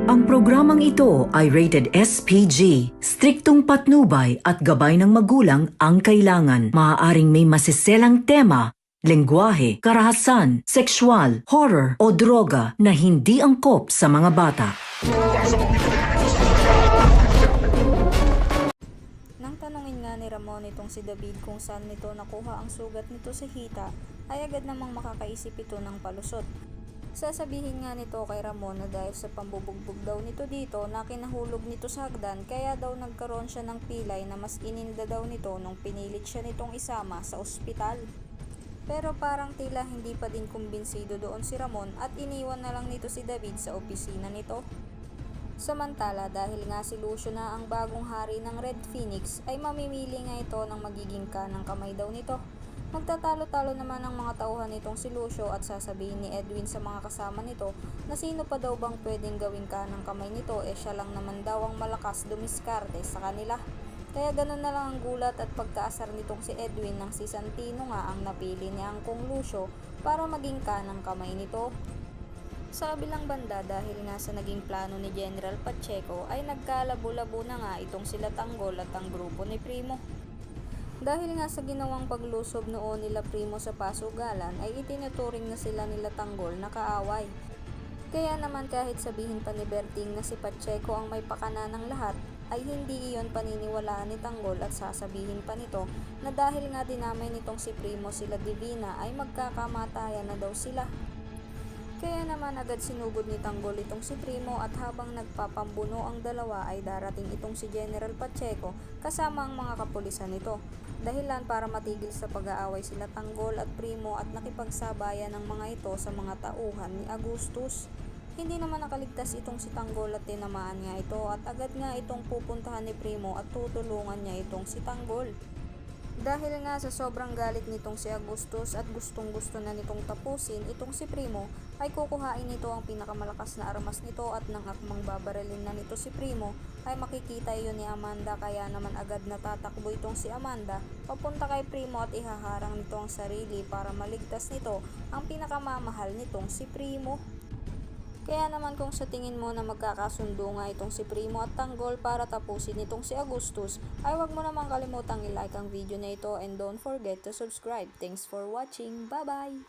Ang programang ito ay rated SPG. Striktong patnubay at gabay ng magulang ang kailangan. Maaaring may masiselang tema, lengguwahe, karahasan, sexual, horror o droga na hindi angkop sa mga bata. Nang tanungin nga ni Ramon itong si David kung saan nito nakuha ang sugat nito sa hita, ay agad namang makakaisip ito ng palusot. Sasabihin nga nito kay Ramon na dahil sa pambubugbog daw nito dito na kinahulog nito sa hagdan, kaya daw nagkaroon siya ng pilay na mas ininda daw nito nung pinilit siya nitong isama sa ospital. Pero parang tila hindi pa din kumbinsido doon si Ramon at iniwan na lang nito si David sa opisina nito. Samantala, dahil nga si Lucio na ang bagong hari ng Red Phoenix, ay mamimili nga ito ng magiging kanang kamay daw nito. Magtatalo-talo naman ang mga tauhan nitong si Lucio at sasabihin ni Edwin sa mga kasama nito na sino pa daw bang pwedeng gawing kanang kamay nito, siya lang naman daw ang malakas dumiskarte sa kanila. Kaya ganun na lang ang gulat at pagkaasar nitong si Edwin ng si Santino nga ang napili ni Angkong Lucio para maging kanang kamay nito. Sa kabilang banda, dahil nga sa naging plano ni General Pacheco ay nagkalabo-labo na nga itong sila Tanggol at ang grupo ni Primo. Dahil nga sa ginawang paglusob noon nila Primo sa pasugalan ay itinuturing na sila nila Tanggol na kaaway. Kaya naman kahit sabihin pa ni Berting na si Pacheco ang may pakana ng lahat, ay hindi iyon paniniwalaan ni Tanggol at sasabihin pa nito na dahil nga dinamay nitong si Primo sila Divina ay magkakamatayan na daw sila. Kaya naman agad sinugod ni Tanggol itong si Primo at habang nagpapambuno ang dalawa ay darating itong si General Pacheco kasama ang mga kapulisan nito. Dahilan para matigil sa pag-aaway sila Tanggol at Primo at nakipagsabayan ng mga ito sa mga tauhan ni Agustus. Hindi naman nakaligtas itong si Tanggol at tinamaan nga ito at agad nga itong pupuntahan ni Primo at tutulungan niya itong si Tanggol. Dahil nga sa sobrang galit nitong si Agustus at gustong-gusto na nitong tapusin itong si Primo, ay kukuhain nito ang pinakamalakas na armas nito at nang akmang babarilin na nito si Primo, ay makikita iyon ni Amanda kaya naman agad natatakbo itong si Amanda papunta kay Primo at ihaharang nito ang sarili para maligtas nito ang pinakamamahal nitong si Primo. Kaya naman kung sa tingin mo na magkakasundo nga itong si Primo at Tanggol para tapusin itong si Agustus, ay huwag mo namang kalimutang i-like ang video na ito and don't forget to subscribe. Thanks for watching. Bye-bye!